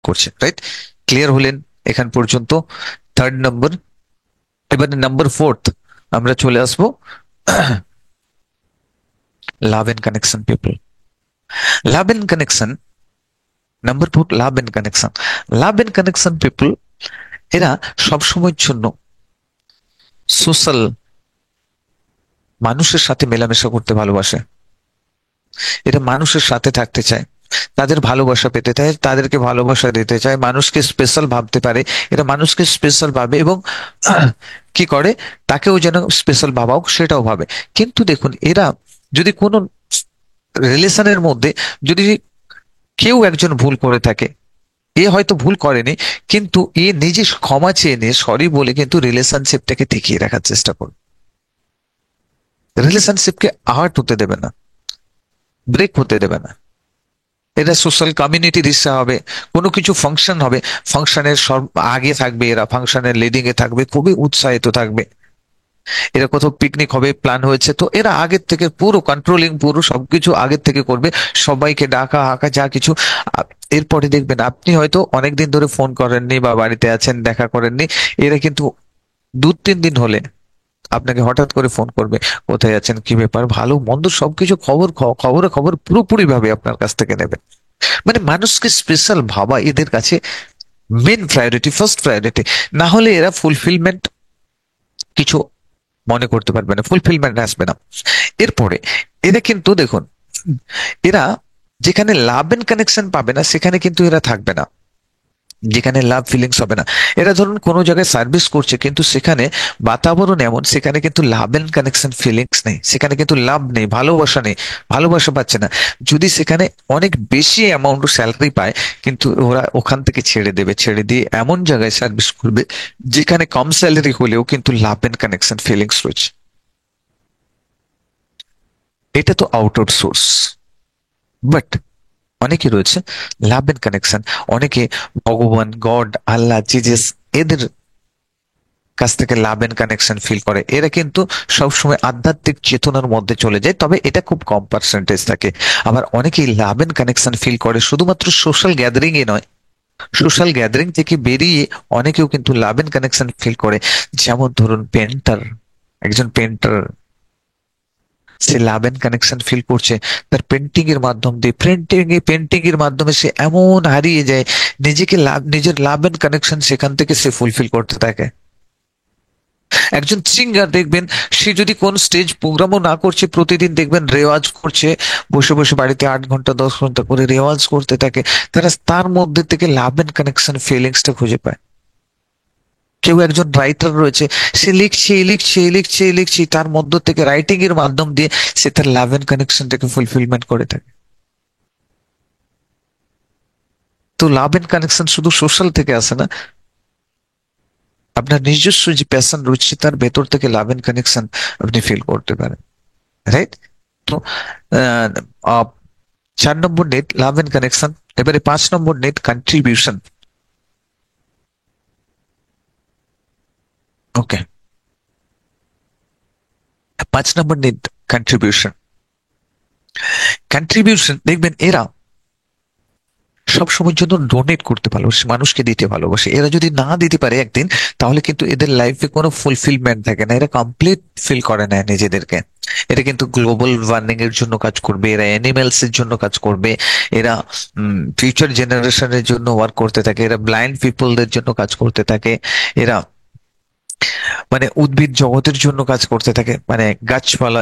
করছে, right? Clear হলেন এখান পর্যন্ত? Third number. এবারে নাম্বার ফোর্থ আমরা চলে আসবো, love and connection people. Love and connection, number four, love and connection. Love and connection people, এরা সবসময়ের জন্য সোশ্যাল, মানুষের সাথে মেলামেশা করতে ভালোবাসে। এরা মানুষের সাথে থাকতে চায়, তাদের ভালোবাসা পেতে চায়, তাদেরকে ভালোবাসা দিতে চায়, মানুষকে স্পেশাল ভাবতে পারে। এরা মানুষকে স্পেশাল ভাবে এবং কি করে, তাকেও যেন স্পেশাল ভাবাও সেটাও ভাবে। কিন্তু দেখুন, এরা যদি কোনো রিলেশনের মধ্যে যদি কেউ একজন ভুল করে থাকে, এ হয়তো ভুল করেনি, কিন্তু এ নিজে ক্ষমা চেয়ে নিয়ে সরি বলে কিন্তু রিলেশনশিপটাকে টিকিয়ে রাখার চেষ্টা করবে। রিলেশনশিপকে হার্ট হতে দেবে না, ব্রেক হতে দেবে না। এরা সোশ্যাল কমিউনিটির হিস্সা হবে, কোনো কিছু ফাংশন হবে, ফাংশনের সব আগে থাকবে, এরা ফাংশনের লিডিং এ থাকবে, খুবই উৎসাহিত থাকবে। এরা কোথাও পিকনিক হবে, প্ল্যান হয়েছে, তো এরা আগের থেকে পুরো কন্ট্রোলিং, পুরো সবকিছু আগের থেকে করবে, সবাইকে ডাকা হাঁকা যা কিছু। আ- এরপরে দেখবেন আপনি হয়তো অনেকদিন ধরে ফোন করেননি বা বাড়িতে আছেন, দেখা করেননি, এরা কিন্তু 2-3 দিন হলে আপনাকে হঠাৎ করে ফোন করবে, কোথায় আছেন, কি ব্যাপার, ভালো মন্দ সবকিছু খবর, খবরে খবর পুরোপুরি ভাবে আপনার কাছ থেকে নেবে। মানে মানুষকে স্পেশাল ভাবা এদের কাছে মেন প্রায়োরিটি, ফার্স্ট প্রায়োরিটি। না হলে এরা ফুলফিলমেন্ট কিছু মনে করতে পারবে না, ফুলফিলমেন্ট আসবে না। এরপরে এরা কিন্তু দেখুন, এরা যেখানে লাভ এন্ড কানেকশন পাবে না সেখানে কিন্তু এরা থাকবে না, যেখানে লাভ ফিলিংস হবে না। এরা ধরুন কোনো জায়গায় সার্ভিস করছে, কিন্তু সেখানে বাতাবরণ এমন, সেখানে কিন্তু লাভ এন্ড কানেকশন ফিলিংস নেই, সেখানে কিন্তু লাভ নেই, ভালোবাসা নেই, ভালোবাসা পাচ্ছে না। যদি সেখানে অনেক বেশি অ্যামাউন্ট স্যালারি পায়, কিন্তু ওরা ওখান থেকে ছেড়ে দেবে, ছেড়ে দিয়ে এমন জায়গায় সার্ভিস করবে যেখানে কম স্যালারি হলেও কিন্তু লাভ এন্ড কানেকশন ফিলিংস রয়েছে। এটা তো আউট অফ সোর্স, বাট অনেকে রয়েছে লাভ এন্ড কানেকশন, অনেকে ভগবান, গড, আল্লাহ, জিজাস, এদের কাছ থেকে লাভ এন্ড কানেকশন ফিল করে। এরা কিন্তু সবসময় আধ্যাত্মিক চেতনার মধ্যে চলে যায়, তবে এটা খুব কম পার্সেন্টেজ থাকে। আবার অনেকেই লাভ এন্ড কানেকশন ফিল করে শুধুমাত্র সোশ্যাল গ্যাদারিং এ নয়, সোশ্যাল গ্যাদারিং থেকে বেরিয়ে অনেকেও কিন্তু লাভ এন্ড কানেকশন ফিল করে। যেমন ধরুন পেন্টার, একজন পেন্টার, সে লাভ এন্ড কানেকশন ফিল করছে তার পেন্টিং এর মাধ্যম দিয়ে, পেন্টিং এর মাধ্যমে সে এমন হারিয়ে যায় নিজেকে, নিজের লাভ এন্ড কানেকশন সেখান থেকে সে ফুলফিল করতে থাকে। একজন সিঙ্গার দেখবেন, সে যদি কোন স্টেজ প্রোগ্রামও না করছে, প্রতিদিন দেখবেন রেওয়াজ করছে, বসে বসে বাড়িতে 8 ঘন্টা 10 ঘন্টা করে রেওয়াজ করতে থাকে, তার মধ্যে থেকে লাভ এন্ড কানেকশন ফিলিংসটা খুঁজে পায়। কেউ একজন রাইটার রয়েছে, সে লিখছে লিখছে লিখছে লিখছে, তার মধ্য থেকে রাইটিং এর মাধ্যম দিয়ে সে তার লাভ এন্ড কানেকশনটাকে ফুলফিলমেন্ট করে থাকে। তো লাভ এন্ড কানেকশন শুধু সোশ্যাল থেকে আসে না, আপনার নিজস্ব যে প্যাশন রয়েছে তার ভেতর থেকে লাভ এন্ড কানেকশন আপনি ফিল করতে পারেন, রাইট? তো আহ, আহ, 4 নম্বর নেট লাভ এন্ড কানেকশন। এবারে 5 নম্বর নেট কন্ট্রিবিউশন। ওকে, 5 নম্বর নেট কন্ট্রিবিউশন। কন্ট্রিবিউশন দেখবেন এরা সব সময়ের জন্য ডোনেট করতে ভালোবাসে, মানুষকে দিতে ভালোবাসে। এরা যদি না দিতে পারে একদিন, তাহলে কিন্তু এদের লাইফে কোনো ফুলফিলমেন্ট থাকে না, এরা কমপ্লিট ফিল করে না নিজেদেরকে। এরা কিন্তু গ্লোবাল ওয়ার্মিং এর জন্য কাজ করবে, এরা অ্যানিমেলস এর জন্য কাজ করবে, এরা ফিউচার জেনারেশনের জন্য ওয়ার্ক করতে থাকে, এরা ব্লাইন্ড পিপলদের জন্য কাজ করতে থাকে, এরা মানে উদ্ভিদ জগতের জন্য কাজ করতে থাকে, মানে গাছপালা,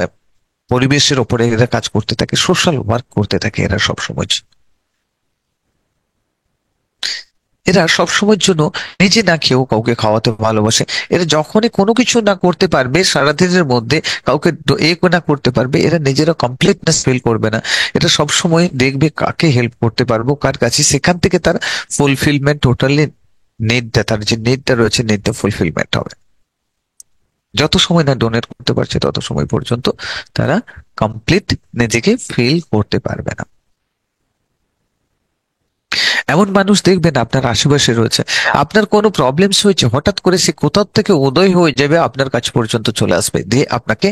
পরিবেশের ওপরে এরা কাজ করতে থাকে, সোশ্যাল ওয়ার্ক করতে থাকে এরা সব সময়। এরা সবসময়ের জন্য নিজে না খেয়েও কাউকে খাওয়াতে ভালোবাসে। এরা যখনই কোনো কিছু না করতে পারবে সারাদিনের মধ্যে, কাউকে না করতে পারবে, এরা নিজেরা কমপ্লিটনেস ফিল করবে না। এটা সবসময় দেখবে কাকে হেল্প করতে পারবো, কার কাছে, সেখান থেকে তার ফুলফিলমেন্ট টোটালি, নিডটা, তার যে নিডটা রয়েছে, নিডটা ফুলফিলমেন্ট হবে। যত সময় না ডোনেট করতে পারছে তত সময় পর্যন্ত তারা কমপ্লিট নিজেকে ফিল করতে পারবে না। এমন মানুষ দেখবেন আপনার আশেপাশে রয়েছে, আপনার কোনো প্রবলেমস হয়েছে, হঠাৎ করে সে কোথাও থেকে উদয় হয়ে যাবে, আপনার কাছ পর্যন্ত চলে আসবে, দিয়ে আপনাকে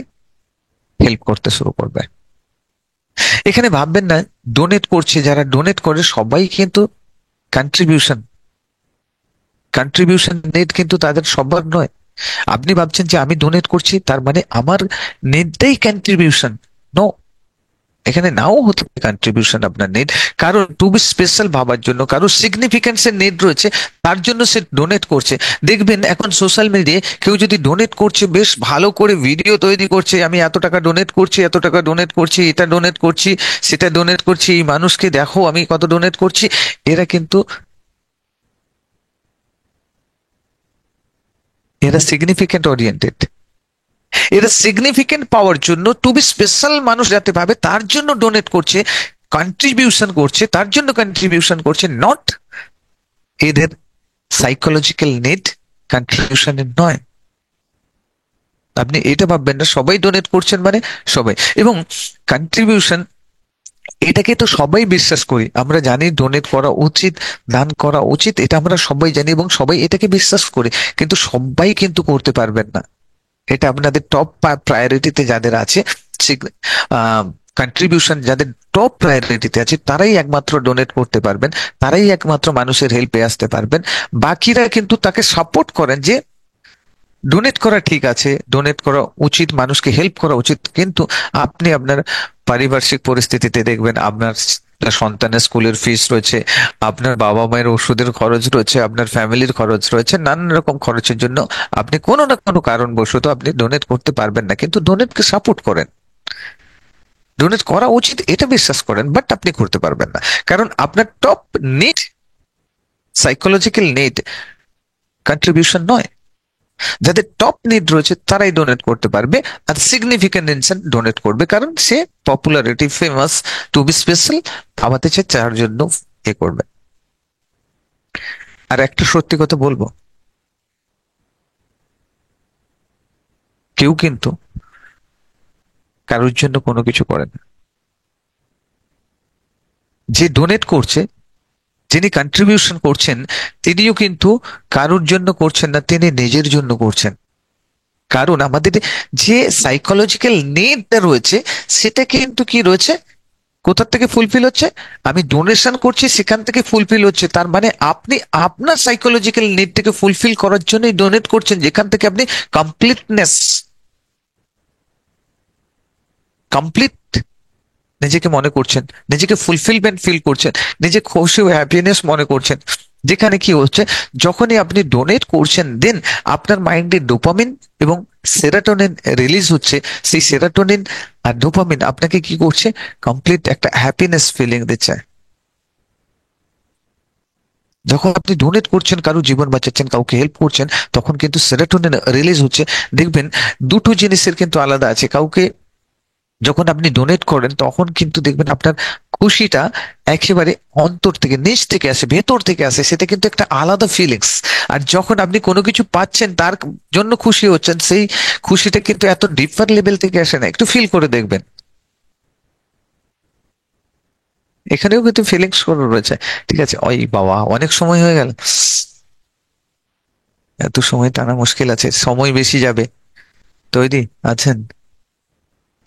হেল্প করতে শুরু করবে। এখানে ভাববেন না ডোনেট করছে, যারা ডোনেট করে সবাই কিন্তু কন্ট্রিবিউশন, কন্ট্রিবিউশন নিড কিন্তু তাদের সবার নয়। আপনি ভাবছেন যে আমি ডোনেট করছি তার মানে আমার নিডটাই কন্ট্রিবিউশন। নো, এখানে নাও হতে পারে কন্ট্রিবিউশন আপনার নিড। কারণ টু বি স্পেশাল ভাবার জন্য, কারো সিগনিফিকেন্স এর নিড রয়েছে, তার জন্য সে ডোনেট করছে। দেখবেন এখন সোশ্যাল মিডিয়ায় কেউ যদি ডোনেট করছে, বেশ ভালো করে ভিডিও তৈরি করছে, আমি এত টাকা ডোনেট করছি, এত টাকা ডোনেট করছি, এটা ডোনেট করছি, সেটা ডোনেট করছি, এই মানুষকে দেখো আমি কত ডোনেট করছি। এরা কিন্তু, এরা সিগনিফিকেন্ট ওরিয়েন্টেড। এরা সিগনিফিকেন্ট পাওয়ার জন্য, টু বি স্পেশাল মানুষ যাতে ভাবে তার জন্য ডোনেট করছে, কন্ট্রিবিউশন করছে, তার জন্য কন্ট্রিবিউশন করছে, নট এদের সাইকোলজিক্যাল নিড কন্ট্রিবিউশনের নয়। আপনি এটা ভাববেন না সবাই ডোনেট করছেন মানে সবাই। এবং কন্ট্রিবিউশন, এটাকে তো সবাই বিশ্বাস করি, আমরা জানি ডোনেট করা উচিত, দান করা উচিত, এটা আমরা সবাই জানি এবং সবাই এটাকে বিশ্বাস করি। কিন্তু সবাই কিন্তু করতে পারবেন না। এটা আপনাদের টপ প্রায়োরিটিতে যাদের আছে, কন্ট্রিবিউশন যাদের টপ প্রায়োরিটিতে আছে, তারাই একমাত্র ডোনেট করতে পারবেন, তারাই একমাত্র মানুষের হেল্পে আসতে পারবেন। বাকিরা কিন্তু তাকে সাপোর্ট করেন যে ডোনেট করা ঠিক আছে, ডোনেট করা উচিত, মানুষকে হেল্প করা উচিত, কিন্তু আপনি আপনার পারিপার্শ্বিক পরিস্থিতিতে দেখবেন আপনার সন্তানের স্কুলের ফিস রয়েছে, আপনার বাবা মায়ের ওষুধের খরচ রয়েছে, আপনার ফ্যামিলির খরচ রয়েছে, নানান রকম খরচের জন্য আপনি কোনো না কোনো কারণবশত আপনি ডোনেট করতে পারবেন না, কিন্তু ডোনেটকে সাপোর্ট করেন, ডোনেট করা উচিত এটা বিশ্বাস করেন, বাট আপনি করতে পারবেন না। কারণ আপনার top need, psychological need contribution নয়। যাদের টপ নিড রয়েছে তারাই ডোনেট করতে পারবে, আর সিগনিফিকেন্ট ইনসান ডোনেট করবে, কারণ সে popularity, famous, to be special ভাবাতে চায়, তার জন্য এ করবে। আর একটা সত্যি কথা বলবো, কেউ কিন্তু কারোর জন্য কোনো কিছু করে না। যে ডোনেট করছে, যিনি কন্ট্রিবিউশন করছেন, তিনিও কিন্তু কারোর জন্য করছেন না, তিনি নিজের জন্য করছেন। কারণ আমাদের যে সাইকোলজিক্যাল নিডটা রয়েছে, সেটা কিন্তু কি রয়েছে, কোথা থেকে ফুলফিল হচ্ছে, আমি ডোনেশন করছি সেখান থেকে ফুলফিল হচ্ছে। তার মানে আপনি আপনার সাইকোলজিক্যাল নিডটাকে ফুলফিল করার জন্যই ডোনেট করছেন, যেখান থেকে আপনি কমপ্লিটনেস, কমপ্লিট নিজেকে মনে করছেন, নিজেকে ফুলফিলমেন্ট ফিল করছেন, নিজে খুশি ও হ্যাপিনেস মনে করছেন। যেখানে কি হচ্ছে, যখনই আপনি ডোনেট করছেন, দেন আপনার মাইন্ডে ডোপামিন এবং সেরাটোনিন রিলিজ হচ্ছে। সেই সেরাটোনিন আর ডোপামিন আপনাকে কি করছে, কমপ্লিট একটা হ্যাপিনেস ফিলিং দিচ্ছে। যখন আপনি ডোনেট করছেন, কারো জীবন বাঁচাচ্ছেন, কাউকে হেল্প করছেন, তখন কিন্তু সেরাটোনিন রিলিজ হচ্ছে। দেখবেন দুটো জিনিসের কিন্তু আলাদা আছে। কাউকে যখন আপনি ডোনেট করেন, তখন কিন্তু দেখবেন আপনার খুশিটা একেবারে অন্তর থেকে, নিচ থেকে আসে, ভেতর থেকে আসে, সেটা কিন্তু একটা আলাদা ফিলিংস। আর যখন আপনি কোনো কিছু পাচ্ছেন, তার জন্য খুশি হচ্ছেন, সেই খুশিটা কিন্তু এত ডিপার লেভেল থেকে আসে না, একটু ফিল করে দেখবেন। এখানেও কিন্তু ফিলিংস করে রয়েছে। ঠিক আছে, ওই বাবা অনেক সময় হয়ে গেল, এত সময় টানা মুশকিল আছে, সময় বেশি যাবে। তৈরি আছেন?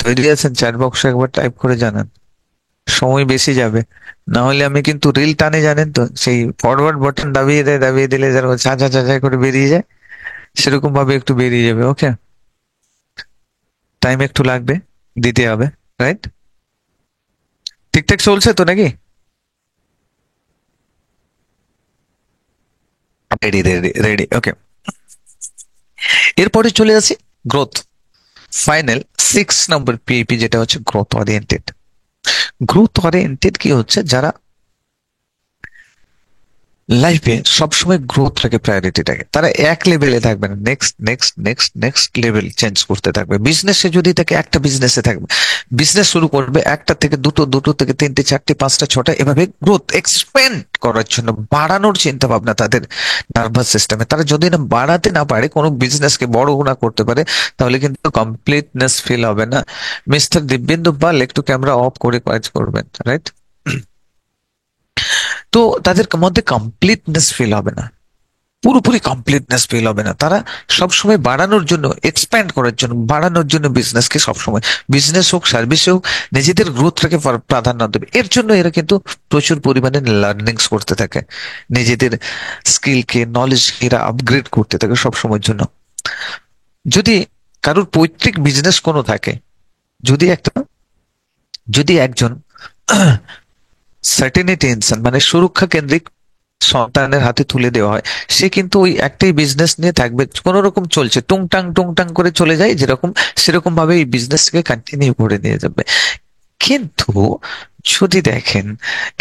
তৈরি আছেন? চ্যাট বক্সে একবার টাইপ করে জানান, সময় বেশি যাবে। না হলে আমি কিন্তু রিল টানে, জানেন তো, সেই ফরওয়ার্ড বাটন দাবিয়ে দেয়, দাবিয়ে দিলে যেরকম ছা ছা ছা করে বেরিয়ে যায়, সেরকম ভাবে একটু বেরিয়ে যাবে। ওকে, টাইম একটু লাগবে, দিতে হবে, রাইট? ঠিকঠাক চলছে তো নাকি? রেডি রেডি রেডি, ওকে। এরপরে চলে আসি গ্রোথ, ফাইনাল 6 নম্বর পিএপি, যেটা হচ্ছে গ্রোথ ওরিয়েন্টেড। গ্রোথ ওরিয়েন্টেড কি হচ্ছে, যারা লাইফে সবসময় গ্রোথটাকে প্রায়োরিটি থাকে, তারা এক লেভেলে থাকবে না, next next next next level change করতে থাকবে। বিজনেসে যদি থাকে, একটা বিজনেসে থাকবে, বিজনেস শুরু করবে একটা থেকে দুটো, দুটো থেকে তিনটে, চারটে, পাঁচটা, ছটা, এভাবে গ্রোথ এক্সপেন্ড করার জন্য, বাড়ানোর চিন্তা ভাবনা তাদের নার্ভাস সিস্টেমে। তারা যদি না বাড়াতে না পারে, কোনো বিজনেসকে বড় না করতে পারে, তাহলে কিন্তু কমপ্লিটনেস ফিল হবে না। মিস্টার দিব্যেন্দু পাল একটু ক্যামেরা অফ করে কাজ করবেন, রাইট? তো তাদের মধ্যে কমপ্লিটনেস ফিল হবে না। পুরোপুরি কমপ্লিটনেস ফিল হবে না। তারা সবসময় বাড়ানোর জন্য, এক্সপ্যান্ড করার জন্য, বাড়ানোর জন্য বিজনেসকে সবসময়, বিজনেস হোক সার্ভিস হোক, নিজেদের গ্রোথটাকে প্রাধান্য দেবে। এর জন্য এরা কিন্তু প্রচুর পরিমাণে লার্নিংস করতে থাকে, নিজেদের স্কিলকে, নলেজকে এরা আপগ্রেড করতে থাকে সবসময়ের জন্য। যদি কারোর পৈতৃক বিজনেস কোনো থাকে, যদি একটা, যদি একজন সার্টেনিটি ইনসান মানে সুরক্ষা কেন্দ্রিক সন্তানের হাতে তুলে দেওয়া হয়, সে কিন্তু ওই একটাই বিজনেস নিয়ে থাকবে, কোন রকম চলছে, টুংটাং টুংটাং করে চলে যায় যেরকম, সেরকম ভাবে এই বিজনেসকে কন্টিনিউ করে নিয়ে যাবে। কিন্তু যদি দেখেন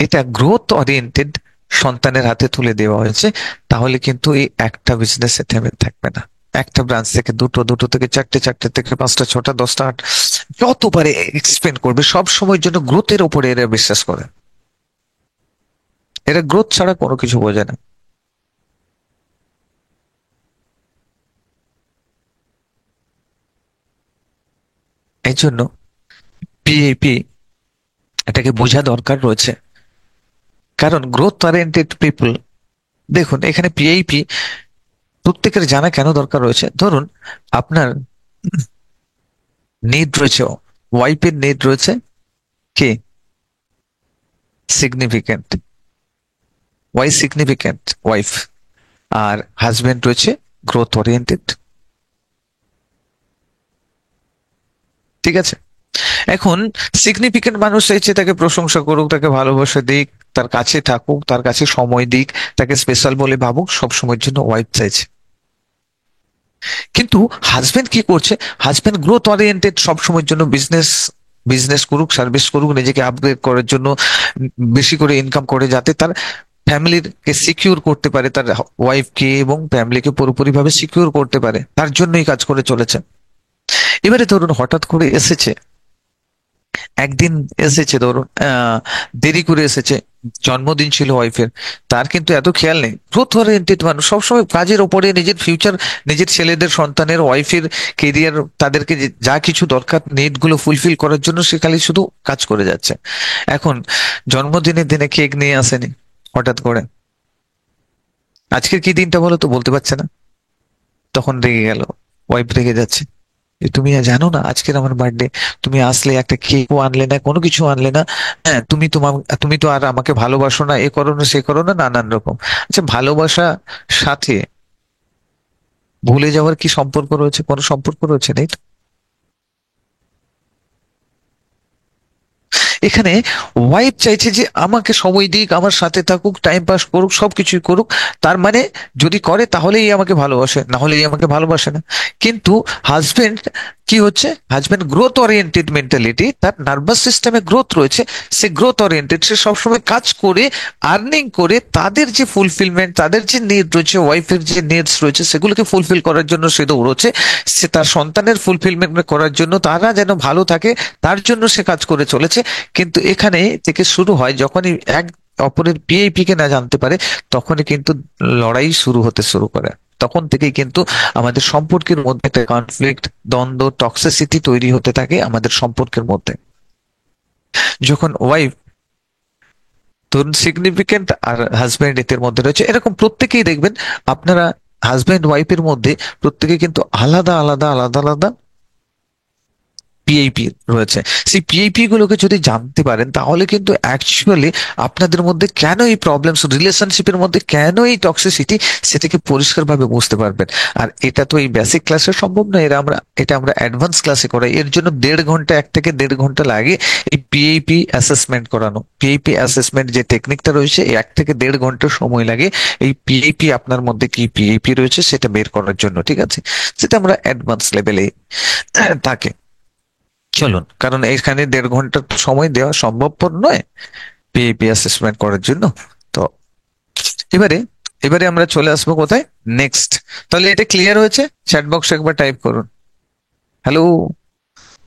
এটা গ্রোথ ওরিয়েন্টেড সন্তানের হাতে তুলে দেওয়া হয়েছে, তাহলে কিন্তু এই একটা বিজনেসে থেমে থাকবে না। একটা ব্রাঞ্চ থেকে দুটো, দুটো থেকে চারটে, চারটে থেকে পাঁচটা, ছটা, দশটা, আট, যত পারে এক্সপেন্ড করবে। সব সময়ের জন্য গ্রোথের উপরে এরা বিশ্বাস করে। এরা গ্রোথ ছাড়া কোনো কিছু বোঝে না। এই জন্য পিএপি এটাকে বোঝা দরকার রয়েছে। কারণ গ্রোথ ওরিয়েন্টেড পিপল, দেখুন এখানে পিএইপি প্রত্যেকের জানা কেন দরকার রয়েছে। ধরুন আপনার নিড রয়েছে, ওয়াইফের নিড রয়েছে কি সিগনিফিকেন্ট, ওয়াই সিগনিফিকেন্ট ওয়াইফ, আর হাজবেন্ড রয়েছে গ্রোথ ওরিয়েন্টেড। ঠিক আছে, এখন সিগনিফিকেন্ট মানুষ চাইছে তাকে প্রশংসা করুক, তাকে ভালোবাসা দিক, তার কাছে থাকুক, তার কাছে সময় দিক, তাকে স্পেশাল বলে ভাবুক, সব সময়ের জন্য ওয়াইফ চাইছে। কিন্তু হাজবেন্ড কি করছে, হাজবেন্ড গ্রোথ ওরিয়েন্টেড, সব সময়ের জন্য বিজনেস, বিজনেস করুক, সার্ভিস করুক, নিজেকে আপগ্রেড করার জন্য, বেশি করে ইনকাম করে যাতে তার ফ্যামিলির কে সিকিউর করতে পারে, তার ওয়াইফকে এবং ফ্যামিলিকে পুরোপুরি ভাবে সিকিউর করতে পারে, তার জন্যই কাজ করে চলেছে। এবারে ধরুন হঠাৎ করে এসেছে, একদিন এসেছে ধরুন দেরি করে এসেছে, জন্মদিন ছিল ওয়াইফের, তার কিন্তু এত খেয়াল নেই। গ্রোথ ওরিয়েন্টেড মানুষ সবসময় কাজের ওপরে, নিজের ফিউচার, নিজের ছেলেদের, সন্তানের, ওয়াইফের কেরিয়ার, তাদেরকে যা কিছু দরকার নিড গুলো ফুলফিল করার জন্য সে খালি শুধু কাজ করে যাচ্ছে। এখন জন্মদিনের দিনে কেক নিয়ে আসেনি হঠাৎ করে, আজকের কি দিনটা বলো তো, বলতে পারছে না, তখন রেগে গেল, ওয়াইফ রেগে যাচ্ছে যে তুমি জানো না আজকের আমার বার্থডে, তুমি আসলে একটা কেকও আনলে না, কোনো কিছু আনলে না। হ্যাঁ, তুমি তো আর আমাকে ভালোবাসো না, এ করো না, সে করো না, নানান রকম। আচ্ছা, ভালোবাসা সাথে ভুলে যাওয়ার কি সম্পর্ক রয়েছে? কোনো সম্পর্ক রয়েছে? নেই তো। এখানে ওয়াইফ চাইছে যে আমাকে সময় দিক, আমার সাথে থাকুক, টাইম পাস করুক, সবকিছুই করুক। তার মানে যদি করে তাহলেই আমাকে ভালোবাসে, না হলেই আমাকে ভালোবাসে না। কিন্তু হাজবেন্ড কি হচ্ছে, হাজবেন্ড গ্রোথ ওরিয়েন্টেড মেন্টালিটি, তার নার্ভাস সিস্টেমে গ্রোথ রয়েছে, সে গ্রোথ ওরিয়েন্টেড, সে সবসময় কাজ করে, আর্নিং করে, তাদের যে ফুলফিলমেন্ট, তাদের যে নিড রয়েছে, ওয়াইফের যে নিডস রয়েছে, সেগুলোকে ফুলফিল করার জন্য সে দৌড়চ্ছে। সে তার সন্তানের ফুলফিলমেন্ট করার জন্য, তারা যেন ভালো থাকে, তার জন্য সে কাজ করে চলেছে। কিন্তু এখানে থেকে শুরু হয় যখনই এক অপরের পিএইপি কে না জানতে পারে, তখনই কিন্তু লড়াই শুরু হতে শুরু করে। তখন থেকেই কিন্তু আমাদের সম্পর্কের মধ্যে একটা কনফ্লিক্ট, দ্বন্দ্ব, টক্সিসিটি তৈরি হতে থাকে আমাদের সম্পর্কের মধ্যে। যখন ওয়াইফ, ধরুন সিগনিফিকেন্ট আর হাজব্যান্ড এদের মধ্যে রয়েছে, এরকম প্রত্যেকেই দেখবেন আপনারা, হাজব্যান্ড ওয়াইফের মধ্যে প্রত্যেকে কিন্তু আলাদা আলাদা আলাদা আলাদা পিএইপি রয়েছে। সেই পিএইপি গুলোকে যদি জানতে পারেন, তাহলে কিন্তু অ্যাকচুয়ালি আপনাদের মধ্যে কেন এই প্রবলেমস, রিলেশনশিপের মধ্যে কেন এই টক্সিসিটি, সেটাকে পরিষ্কারভাবে বুঝতে পারবেন। আর এটা তো এই বেসিক ক্লাসে সম্ভব নয়, এটা আমরা অ্যাডভান্স ক্লাসে করাই। এর জন্য 1.5 ঘন্টা, 1 থেকে 1.5 ঘন্টা লাগে এই পিএইপি অ্যাসেসমেন্ট করানো। পিএইপি অ্যাসেসমেন্ট যে টেকনিকটা রয়েছে, এই 1 থেকে 1.5 ঘন্টা সময় লাগে এই পিএইপি, আপনার মধ্যে কি পিএইপি রয়েছে সেটা বের করার জন্য। ঠিক আছে, সেটা আমরা অ্যাডভান্স লেভেলে থাকে। চলুন, কারণ এখানে 1.5 ঘন্টা সময় দেওয়া সম্ভবপর নয় পিএপি অ্যাসেসমেন্ট করার জন্য। তো এবারে, আমরা চলে আসবো কোথায়, নেক্সট। তাহলে এটা ক্লিয়ার হয়েছে? চ্যাট বক্সে একবার টাইপ করুন, হ্যালো।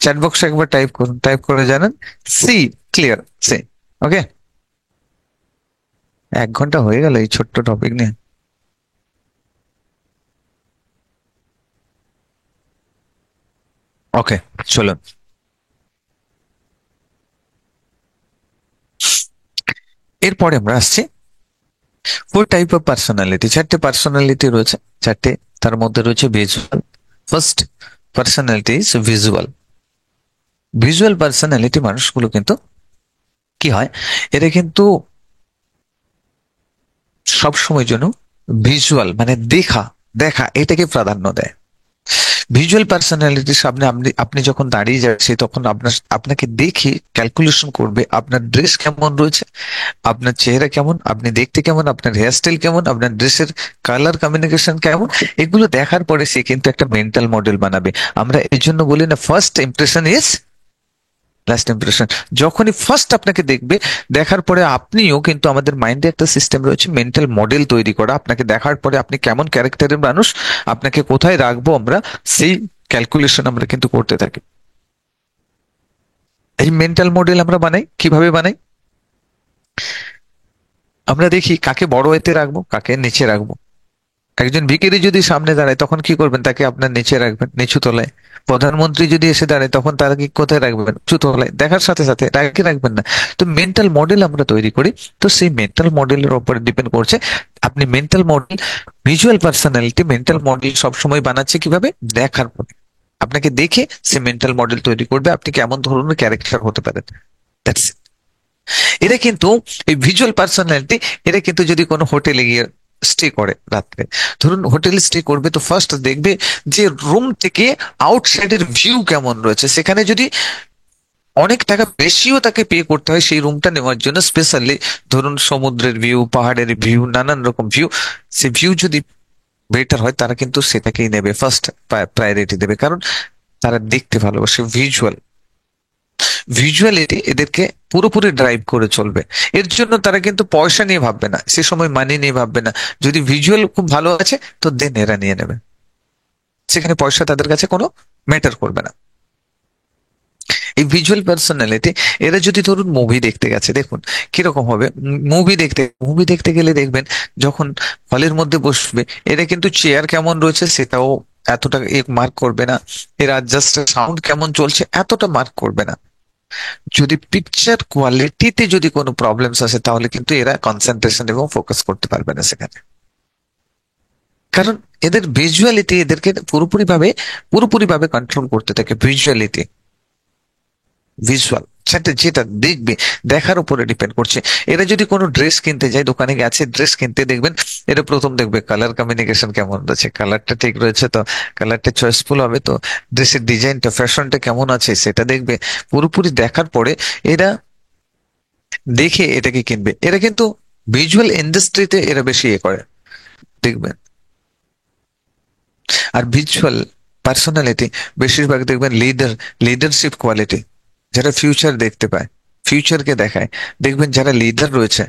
চ্যাট বক্সে একবার টাইপ করুন, টাইপ করে জানেন সি, ক্লিয়ার, সি। ওকে, 1 ঘন্টা হয়ে গেল এই ছোট্ট টপিক নিয়ে। ওকে, চলুন। এরপরে আমরা আসছি ফোর টাইপ অফ পার্সোনালিটি, চারটে পার্সোনালিটি রয়েছে, চারটে। তার মধ্যে রয়েছে visual. First personality is visual. Visual personality মানুষগুলো কিন্তু কি হয়, এরা কিন্তু সব সময় জন্য ভিজুয়াল মানে দেখা, দেখা এটাকে প্রাধান্য দেয়। ভিজুয়াল পার্সোনালিটির সামনে আপনি আপনি যখন দাঁড়িয়ে যাচ্ছে তখন আপনাকে দেখে ক্যালকুলেশন করবে আপনার ড্রেস কেমন রয়েছে, আপনার চেহারা কেমন, আপনি দেখতে কেমন, আপনার হেয়ারস্টাইল কেমন, আপনার ড্রেসের কালার কমিউনিকেশন কেমন। এগুলো দেখার পরে সে কিন্তু একটা মেন্টাল মডেল বানাবে। আমরা এই জন্য বলি না, first impression is last impression. যখনই ফার্স্ট আপনাকে দেখবে, দেখার পরে আপনিও কিন্তু, আমাদের মাইন্ডে একটা সিস্টেম রয়েছে মেন্টাল মডেল তৈরি করা। আপনাকে দেখার পরে আপনি কেমন ক্যারেক্টারের মানুষ, আপনাকে কোথায় রাখবো আমরা, সেই ক্যালকুলেশন আমরা কিন্তু করতে থাকি। এই মেন্টাল মডেল আমরা বানাই কিভাবে বানাই, আমরা দেখি কাকে বড় এতে রাখবো, কাকে নিচে রাখবো। একজন ভিখারি যদি সামনে দাঁড়ায় তখন কি করবেন, তাকে আপনার নিচে রাখবেন, নিচু তলায়। প্রধানমন্ত্রী যদি এসে দাঁড়ায় তখন তাকে কোথায় রাখবেন, উঁচু তলায়। দেখার সাথে সাথে রাখি রাখবেন না। তো মেন্টাল মডেল আমরা তৈরি করি। তো সেই মেন্টাল মডেলের উপরে ডিপেন্ড করছে আপনি mental model, visual personality mental model সবসময় বানাচ্ছে কিভাবে, দেখার পরে। আপনাকে দেখে সে মেন্টাল মডেল তৈরি করবে আপনি কেমন ধরনের ক্যারেক্টার হতে পারেন। That's it. এরা কিন্তু, এই ভিজুয়াল পার্সোনালিটি, এরা কিন্তু যদি কোনো হোটেলে গিয়ে স্টে করে রাত্রে, ধরুন হোটেলে স্টে করবে, তো ফার্স্ট দেখবে যে রুম থেকে আউটসাইডের ভিউ কেমন রয়েছে। সেখানে যদি অনেক টাকা বেশিও তাকে পে করতে হয় সেই রুমটা নেওয়ার জন্য, স্পেশালি ধরুন সমুদ্রের ভিউ, পাহাড়ের ভিউ, নানান রকম ভিউ, সে ভিউ যদি বেটার হয় তারা কিন্তু সেটাকেই নেবে, ফার্স্ট প্রায়োরিটি দেবে। কারণ তারা দেখতে ভালোবাসে। ভিজুয়ালিটি এদেরকে পুরোপুরি ড্রাইভ করে চলবে। এর জন্য তারা কিন্তু পয়সা নিয়ে ভাববে না, সে সময় মানি নিয়ে ভাববে না। যদি ভিজুয়াল খুব ভালো আছে তো দেন এরা নিয়ে নেবে, সেখানে পয়সা তাদের কাছে কোনো ম্যাটার করবে না। এই ভিজুয়াল পার্সোনালিটি, এরা যদি ধরুন মুভি দেখতে গেছে, দেখুন কিরকম হবে। মুভি দেখতে গেলে দেখবেন যখন হলের মধ্যে বসবে, এরা কিন্তু চেয়ার কেমন রয়েছে সেটাও এতটা মার্ক করবে না। এরা জাস্ট সাউন্ড কেমন চলছে এতটা মার্ক করবে না। যদি পিকচার কোয়ালিটিতে যদি কোনো প্রবলেমস আসে তাহলে কিন্তু এরা কনসেন্ট্রেশন এবং ফোকাস করতে পারবে না সেখানে। কারণ এদের ভিজুয়ালিটি এদেরকে পুরোপুরি ভাবে কন্ট্রোল করতে থাকে। ভিজুয়াল সেটা যেটা দেখবে, দেখার উপরে ডিপেন্ড করছে। এরা যদি কোনো ড্রেস কিনতে যায়, দোকানে গেছে ড্রেস কিনতে, দেখবেন এরা প্রথম দেখবে কালার কমিউনিকেশন কেমন রয়েছে, কালারটা ঠিক রয়েছে তো, কালারটা চয়েসফুল হবে তো, ড্রেসের ডিজাইনটা ফ্যাশনটা কেমন আছে সেটা দেখবে। পুরোপুরি দেখার পরে এরা দেখে এটাকে কিনবে। এরা কিন্তু ভিজুয়াল ইন্ডাস্ট্রিতে এরা বেশি ইয়ে করে, দেখবেন। আর ভিজুয়াল পার্সোনালিটি বেশিরভাগ দেখবেন লিডারশিপ কোয়ালিটি, যারা ফিউচার দেখতে পায়, ফিউচারকে দেখায়। দেখবেন যারা লিডার রয়েছে,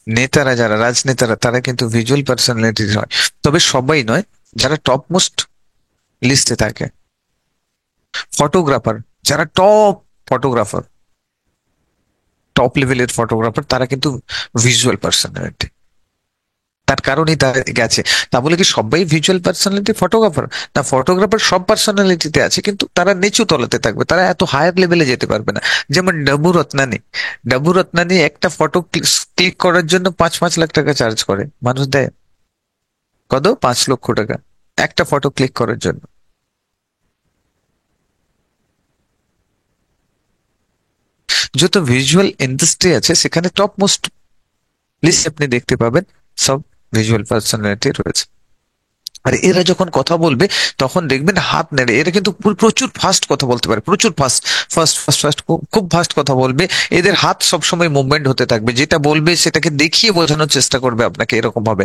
নেতারা, যারা রাজনেতারা, তারা কিন্তু ভিজুয়াল পার্সোনালিটি হয়। তবে সবাই নয়, যারা টপ মোস্ট লিস্টে থাকে। ফটোগ্রাফার, যারা ফটোগ্রাফার টপ লেভেলের ফটোগ্রাফার, তারা কিন্তু ভিজুয়াল পার্সোনালিটি। তার কারণেই তারা গেছে। তা বলে কি সবাই ভিজুয়াল পার্সোনালিটি ফটোগ্রাফার না, ফটোগ্রাফার সব পার্সোনালিটিতে আছে কিন্তু তারা নিচু তলাতে থাকবে, তারা এত হায়ার লেভেলে যেতে পারবে না। যেমন ডাবু রত্নানি একটা ফটো ক্লিক করার জন্য 5-5 লাখ টাকা চার্জ করে। মানুষ দেয় কত, 5 লক্ষ টাকা একটা ফটো ক্লিক করার জন্য। যত ভিজুয়াল ইন্ডাস্ট্রি আছে সেখানে টপ মোস্ট লিস্ট আপনি দেখতে পাবেন সব ভিজুয়াল পার্সোনালিটি রয়েছে। আর এরা যখন কথা বলবে তখন দেখবেন হাত নেড়ে, এরা কিন্তু প্রচুর ফাস্ট কথা বলতে পারে, প্রচুর ফাস্ট, ফাস্ট ফাস্ট ফাস্ট, খুব ফাস্ট কথা বলবে। এদের হাত সবসময় মুভমেন্ট হতে থাকবে, যেটা বলবে সেটাকে দেখিয়ে বোঝানোর চেষ্টা করবে আপনাকে এরকম ভাবে।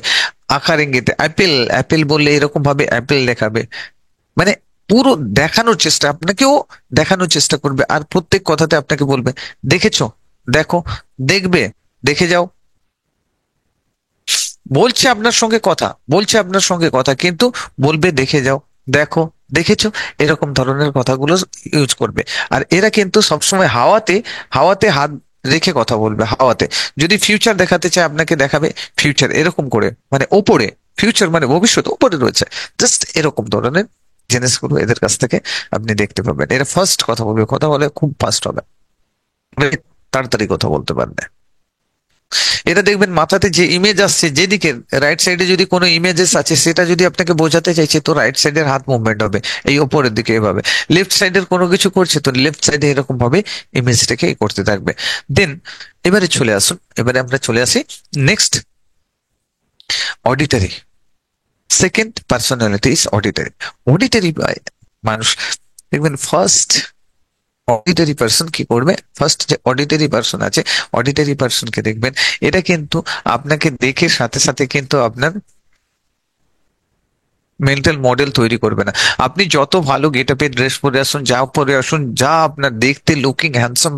আকার ইঙ্গিতে অ্যাপেল অ্যাপেল বললে এরকম ভাবে অ্যাপেল দেখাবে, মানে পুরো দেখানোর চেষ্টা, আপনাকেও দেখানোর চেষ্টা করবে। আর প্রত্যেক কথাতে আপনাকে বলবে দেখেছো, দেখো, দেখবে, দেখে যাও। বলছে আপনার সঙ্গে কথা কিন্তু বলবে দেখে যাও, দেখো, দেখেছো, এরকম ধরনের কথাগুলো ইউজ করবে। আর এরা কিন্তু সবসময় হাওয়াতে হাওয়াতে হাত রেখে কথা বলবে, হাওয়াতে। যদি ফিউচার দেখাতে চায় আপনাকে দেখাবে ফিউচার এরকম করে, মানে ওপরে। ফিউচার মানে ভবিষ্যৎ উপরে রয়েছে, জাস্ট এরকম ধরনের জিনিসগুলো এদের কাছ থেকে আপনি দেখতে পাবেন। এরা ফার্স্ট কথা বলবে, কথা বলে খুব ফাস্ট হবে, তাড়াতাড়ি কথা বলতে পারবে। এটা দেখবেন মাথাতে যে ইমেজ আসছে যেদিকে, রাইট সাইডে যদি কোনো ইমেজেস আছে সেটা যদি আপনাকে বোঝাতে চাইছে তো রাইট সাইডের হাত মুভমেন্ট হবে এই ওপরের দিকে এভাবে। লেফট সাইডের কোনো কিছু করছে তো লেফট সাইডে এরকম ভাবে ইমেজটাকে করতে থাকবে। দেন এবারে চলে আসুন, এবারে আমরা চলে আসি next, auditory. Second personality is auditory. Auditory মানুষ দেখবেন ফার্স্ট অডিটরি পার্সন কি করবে, ফার্স্ট যে অডিটরি পার্সন আছে, অডিটরি পার্সনকে দেখবেন এটা কিন্তু আপনাকে দেখে সাথে সাথে কিন্তু আপনার মেন্টাল মডেল তৈরি করবে না। আপনি যত ভালো গেট আপে ড্রেস পরে আসুন, যা পরে আসুন, যা আপনার দেখতে লুকিং হ্যান্ডসাম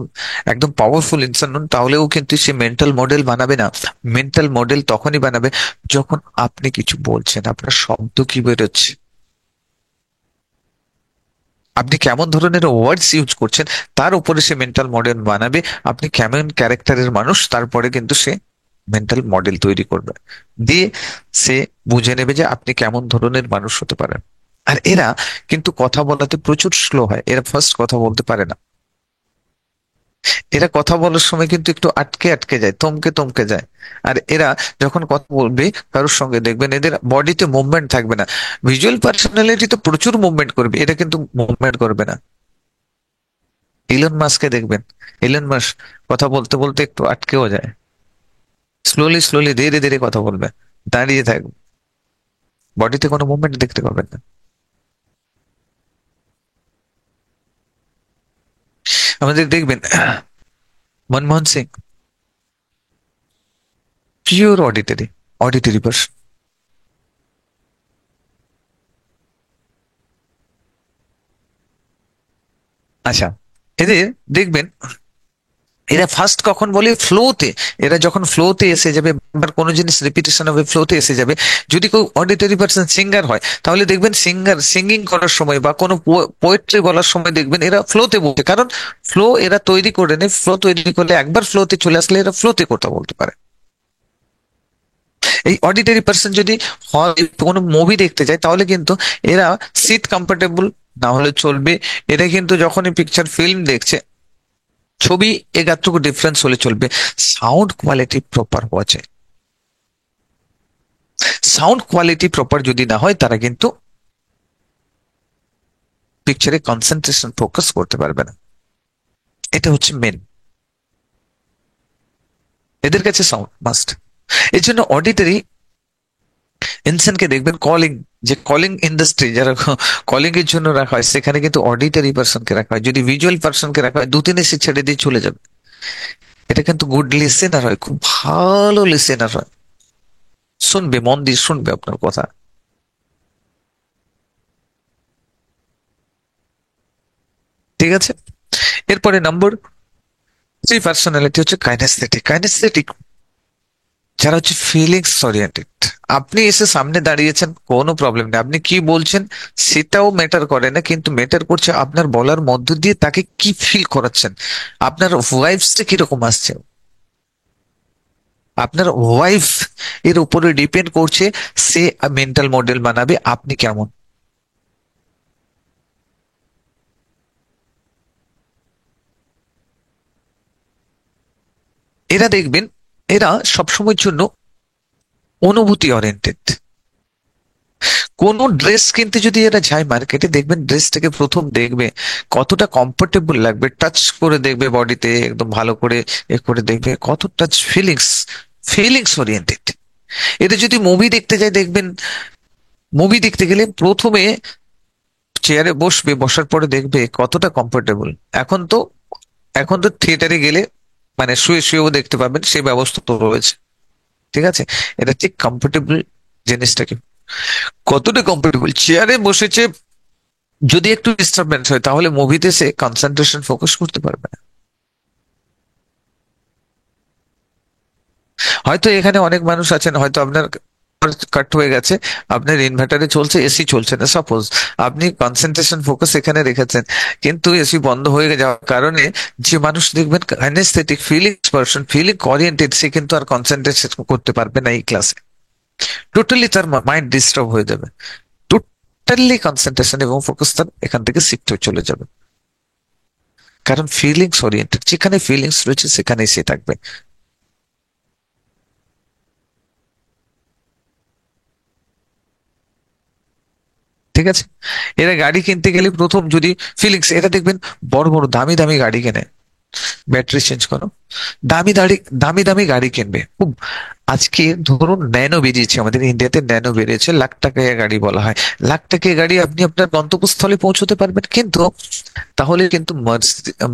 একদম পাওয়ারফুল ইনসান হন, তাহলেও কিন্তু সে মেন্টাল মডেল বানাবে না। মেন্টাল মডেল তখনই বানাবে যখন আপনি কিছু বলছেন, আপনার শব্দ কি বেরোচ্ছে, আপনি কেমন ধরনের ওয়ার্ডস ইউজ করছেন, তার উপরে সে মেন্টাল মডেল বানাবে। আপনি কেমন ক্যারেক্টারের মানুষ, তারপরে কিন্তু সে মেন্টাল মডেল তৈরি করবে, দিয়ে সে বুঝে নেবে যে আপনি কেমন ধরনের মানুষ হতে পারেন। আর এরা কিন্তু কথা বলাতে প্রচুর স্লো হয়, এরা ফার্স্ট কথা বলতে পারে না। এরা কথা বলার সময় কিন্তু একটু আটকে আটকে যায়, থমকে থমকে যায়। আর এরা যখন কথা বলবে কারোর সঙ্গে দেখবেন এদের বডিতে মুভমেন্ট থাকবে না। ভিজুয়াল পার্সোনালিটি তো প্রচুর মুভমেন্ট করবে, এটা কিন্তু মুভমেন্ট করবে না। ইলন মাস্ককে দেখবেন, ইলন মাস্ক কথা বলতে বলতে একটু আটকেও যায়, স্লোলি স্লোলি ধীরে ধীরে কথা বলবে, দাঁড়িয়ে থাকবে, বডিতে কোনো মুভমেন্ট দেখতে পাবেন না। আমাদের দেখবেন Manmohan Singh, pure auditory, auditory person. আচ্ছা, এদের দেখবেন এরা ফার্স্ট কখন বলে ফ্লোতে, এরা যখন ফ্লোতে এসে যাবে, বারবার কোনো জিনিস রিপিটেশন হবে, ফ্লোতে এসে যাবে। যদি কেউ অডিটরি পার্সন সিঙ্গার হয় তাহলে দেখবেন সিঙ্গার সিঙ্গিং করার সময় বা কোনো পোয়েট্রি বলার সময় দেখবেন এরা ফ্লোতে বলছে, কারণ ফ্লো এরা তৈরি করে নেয়। ফ্লো তৈরি করলে একবার ফ্লোতে চলে আসলে এরা ফ্লোতে কথা বলতে পারে। এই অডিটরি পার্সন যদি হয় কোনো মুভি দেখতে যায় তাহলে কিন্তু এরা সিট কমফোর্টেবল না হলে চলবে। এরা কিন্তু যখনই পিকচার ফিল্ম দেখছে, ছবি এগাত্রুকু ডিফারেন্স হলে চলবে, সাউন্ড কোয়ালিটি প্রপার হওয়া চাই। সাউন্ড কোয়ালিটি প্রপার যদি না হয় তারা কিন্তু পিকচারে কনসেন্ট্রেশন ফোকাস করতে পারবে না। এটা হচ্ছে মেন, এদের কাছে সাউন্ড মাস্ট। এই জন্য অডিটরি ইনসানকে দেখবেন কলিং, যে কলিং ইন্ডাস্ট্রি যারা কলিং এর জন্য রাখা হয় সেখানে কিন্তু অডিটরি পার্সনকে রাখা হয়। যদি ভিজুয়াল পার্সনকে রাখা হয় দু তিন এসে ছেড়ে দিয়ে চলে যাবে। এটা কিন্তু গুড লিসেনার হয়, খুব ভালো লিসেনার হয়, শুনবে, মন দিয়ে শুনবে আপনার কথা। ঠিক আছে, এরপরে নম্বর থ্রি পার্সোনালিটি হচ্ছে কাইনেস্থেটিক। কাইনেস্থেটিক যারা হচ্ছে ফিলিংস ওরিয়েন্টেড। আপনি এসে সামনে দাঁড়িয়েছেন, কোনো প্রবলেম নেই, আপনি কি বলছেন সেটাও ম্যাটার করে না, কিন্তু ম্যাটার করছে আপনার বলার মধ্য দিয়ে তাকে কি ফিল করাচ্ছেন, আপনার ওয়াইফসটা কিরকম আসছে। আপনার ওয়াইফ এর উপরে ডিপেন্ড করছে সে মেন্টাল মডেল বানাবে আপনি কেমন। এরা দেখবেন এরা সবসময়ের জন্য অনুভূতি ওরিয়েন্টেড। কোন ড্রেস কিনতে যদি এরা যায় মার্কেটে, দেখবেন ড্রেসটাকে প্রথম দেখবে কতটা কমফোর্টেবল লাগবে, টাচ করে দেখবে বডিতে একদম ভালো করে, এ করে দেখবে কত টাচ ফিলিংস, ফিলিংস ওরিয়েন্টেড। এটা যদি মুভি দেখতে যায় দেখবেন, মুভি দেখতে গেলে প্রথমে চেয়ারে বসবে, বসার পরে দেখবে কতটা কমফোর্টেবল। এখন তো এখন তো থিয়েটারে গেলে মানে শুয়ে শুয়েও দেখতে পাবেন, সেই ব্যবস্থা তো রয়েছে। ঠিক আছে, এটা ঠিক কমফোর্টেবল জিনিসটাকে, কতটা কমফোর্টেবল চেয়ারে বসেছে, যদি একটু ডিস্টারবেন্স হয় তাহলে মুভিতে সে কনসেন্ট্রেশন ফোকাস করতে পারবে না। হয়তো এখানে অনেক মানুষ আছেন, হয়তো আপনার কাট হয়ে গেছে, আপনার ইনভার্টারে চলছে, এসি চলছে না, সাপোজ আপনি কনসেন্ট্রেশন ফোকাস এখানে রেখেছেন, কিন্তু এসি বন্ধ হয়ে যাওয়ার কারণে যে মানুষ দেখবেন kinaesthetic feelings person, feeling oriented, সে কিন্তু আর কনসেন্ট্রেশন করতে পারবে না এই ক্লাসে। টোটালি তার মাইন্ড ডিস্টার্ব হয়ে যাবে, টোটালি কনসেন্ট্রেশন এবং ফোকাস তার এখান থেকে শিফট হয়ে চলে যাবে। কারণ ফিলিংস ওরিয়েন্টেড, যেখানে ফিলিংস রয়েছে সেখানেই সে থাকবে। ঠিক আছে। এরা গাড়ি কিনতে গেলে প্রথম যদি ফিলিংস, এটা দেখবেন বড় বড় দামি দামি গাড়ি কেনে, ব্যাটারি চেঞ্জ করো, দামি দাড়ি, দামি দামি গাড়ি কিনবে খুব। আজকে ধরুন ন্যানো বেরিয়েছে, আমাদের ইন্ডিয়াতে ন্যানো বেরিয়েছে, লাখ টাকা গাড়ি বলা হয়। লাখ টাকা গাড়ি আপনি আপনার গন্তব্যস্থলে পৌঁছতে পারবেন, কিন্তু তাহলে কিন্তু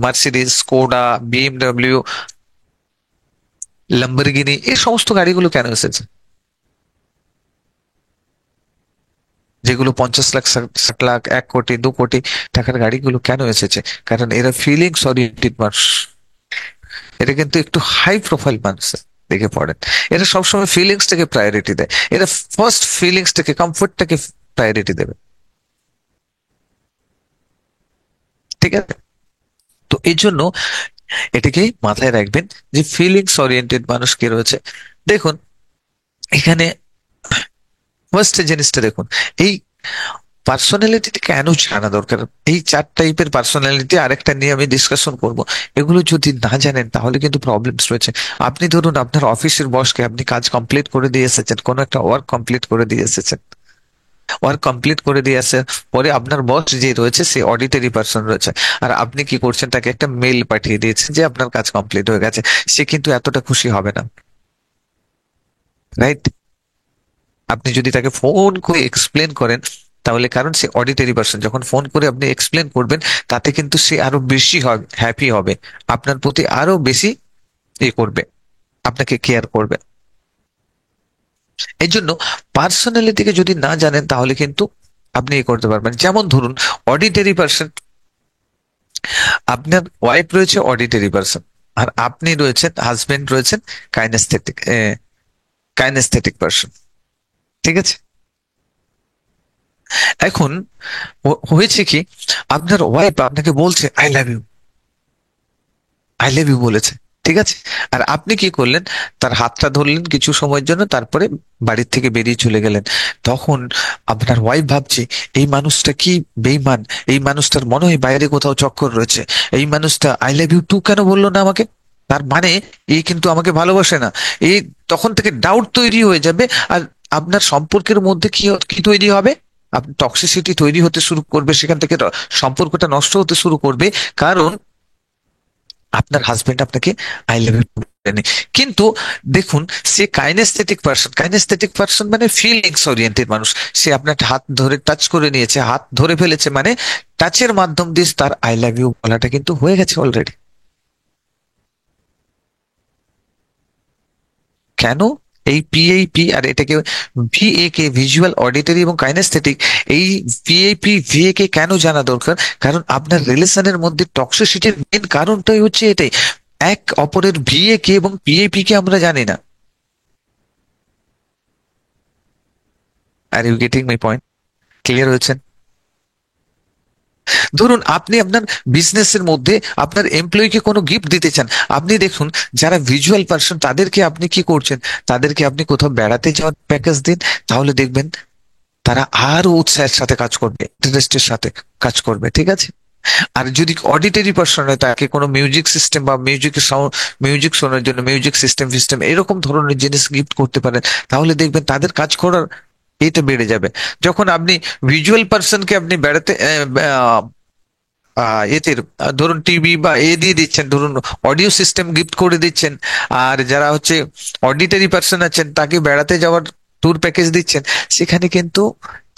মার্সিডিজ, স্কোডা, বিএমডব্লিউ, ল্যাম্বরগিনি, এই সমস্ত গাড়িগুলো কেন এসেছে? যেগুলো 50 লাখ, 60 লাখ, 1 কোটি, 2 কোটি টাকার গাড়িগুলো কেন এসেছে? কারণ এরা ফিলিংস ওরিয়েন্টেড মানুষ। এটা কিন্তু একটু হাই প্রোফাইল মানুষ, দেখে পড়েন। এরা সবসময় ফিলিংসটাকে প্রায়োরিটি দেয়। এরা ফার্স্ট ফিলিংসটাকে, কমফোর্টটাকে প্রায়োরিটি দেবে। ঠিক আছে। তো এই জন্য এটাকে মাথায় রাখবেন যে ফিলিংস ওরিয়েন্টেড মানুষ কে রয়েছে। দেখুন এখানে ফার্স্ট জিনিসটা দেখুন, এই পার্সোনালিটি কেন জানা দরকার। এই 4 টাইপের পার্সোনালিটি, আরেকটা নিয়ে আমি ডিসকাশন করব। এগুলো যদি না জানেন তাহলে কিন্তু প্রবলেমস রয়েছে। আপনি ধরুন আপনার অফিসের বসকে আপনি কাজ কমপ্লিট করে দিয়ে এসেছেন, কোনো একটা ওয়ার্ক কমপ্লিট করে দিয়ে এসেছেন, ওয়ার্ক কমপ্লিট করে দিয়ে আসার পরে আপনার বস যে রয়েছে সে অডিটারি পার্সন রয়েছে, আর আপনি কি করছেন, তাকে একটা মেল পাঠিয়ে দিয়েছেন যে আপনার কাজ কমপ্লিট হয়ে গেছে। সে কিন্তু এতটা খুশি হবে না, রাইট? আপনি যদি তাকে ফোন করে এক্সপ্লেন করেন, তাহলে কারণ সে অডিটারি পার্সন, যখন ফোন করে আপনি এক্সপ্লেন করবেন তাতে কিন্তু সে আরো বেশি হবে, হ্যাপি হবে, আপনার প্রতি আরো বেশি করবে, আপনাকে কেয়ার করবে। এই জন্য পার্সোনালিটিকে যদি না জানেন তাহলে কিন্তু আপনি করতে পারবেন। যেমন ধরুন অডিটারি পার্সন, আপনার ওয়াইফ রয়েছে অডিটারি পার্সন, আর আপনি রয়েছেন, হাজবেন্ড রয়েছেন কাইনেস্থেটিক, কাইনেস্থেটিক পার্সন। ঠিক আছে। এখন হয়েছে কি, আপনার ওয়াইফ আপনাকে বলছে I love you, I love you বলেছে, ঠিক আছে। আর আপনি কি করলেন, তার হাতটা ধরলেন কিছু সময়ের জন্য, তারপরে বাড়ির থেকে বেরিয়ে চলে গেলেন। তখন আপনার ওয়াইফ ভাবছে এই মানুষটা কি বেইমান, এই মানুষটার মনে হয় বাইরে কোথাও চক্কর রয়েছে, এই মানুষটা আই লাভ ইউ টু কেন বললো না আমাকে, তার মানে এই কিন্তু আমাকে ভালোবাসে না। এই তখন থেকে ডাউট তৈরি হয়ে যাবে। আর আপনার সম্পর্কের মধ্যে কি কি তৈরি হবে, আপনি টক্সিসিটি তৈরি হতে শুরু করবে, সেখান থেকে সম্পর্কটা নষ্ট হতে শুরু করবে। কারণ আপনার হাজবেন্ড আপনাকে আই লাভ ইউ বলেনি, কিন্তু দেখুন সে কাইনেস্থেটিক পার্সন, কাইনেস্থেটিক পার্সন মানে ফিলিংস ওরিয়েন্টেড মানুষ। সে আপনার হাত ধরে টাচ করে নিয়েছে, হাত ধরে ফেলেছে, মানে টাচের মাধ্যম দিয়ে তার আই লাভ ইউ বলাটা কিন্তু হয়ে গেছে অলরেডি। কেন? এই পিএইপি আর এটাকে ভিএ কে, ভিজুয়াল, অডিটরি এবং কাইনেস্থেটিক, এই পিএইপি ভিএ কে কেন জানা দরকার? কারণ আপনার রিলেশনের মধ্যে টক্সিসিটির মেন কারণটাই হচ্ছে এটাই, এক অপরের ভিএ কে এবং পিএইপি কে আমরা জানি না। Are you getting my point? Clear হয়েছেন? ধরুন আপনি আপনার বিজনেসের মধ্যে আপনার এমপ্লয়িকে কোনো গিফট দিতে চান, আপনি দেখুন যারা ভিজুয়াল পার্সন তাদেরকে আপনি কি করছেন, তাদেরকে আপনি কোথাও বেড়াতে যাওয়ার প্যাকেজ দিন, তাহলে দেখবেন তারা আরো উৎসাহের সাথে কাজ করবে, ইন্টারেস্টের সাথে কাজ করবে। ঠিক আছে। আর যদি অডিটরি পার্সন হয় তাকে কোনো মিউজিক সিস্টেম বা মিউজিকের সাউন্ড, মিউজিক শোনার জন্য মিউজিক সিস্টেম ফিস্টেম এরকম ধরনের জিনিস গিফট করতে পারেন, তাহলে দেখবেন তাদের কাজ করার এটা বেড়ে যাবে। যখন আপনি ভিজুয়াল পার্সনকে আপনি বেড়াতে এতে ধরুন টিভি বা দিয়ে দিচ্ছেন, ধরুন অডিও সিস্টেম গিফট করে দিচ্ছেন, আর যারা হচ্ছে অডিটারি পার্সন আছেন তাকে বেড়াতে যাওয়ার ট্যুর প্যাকেজ দিচ্ছেন, সেখানে কিন্তু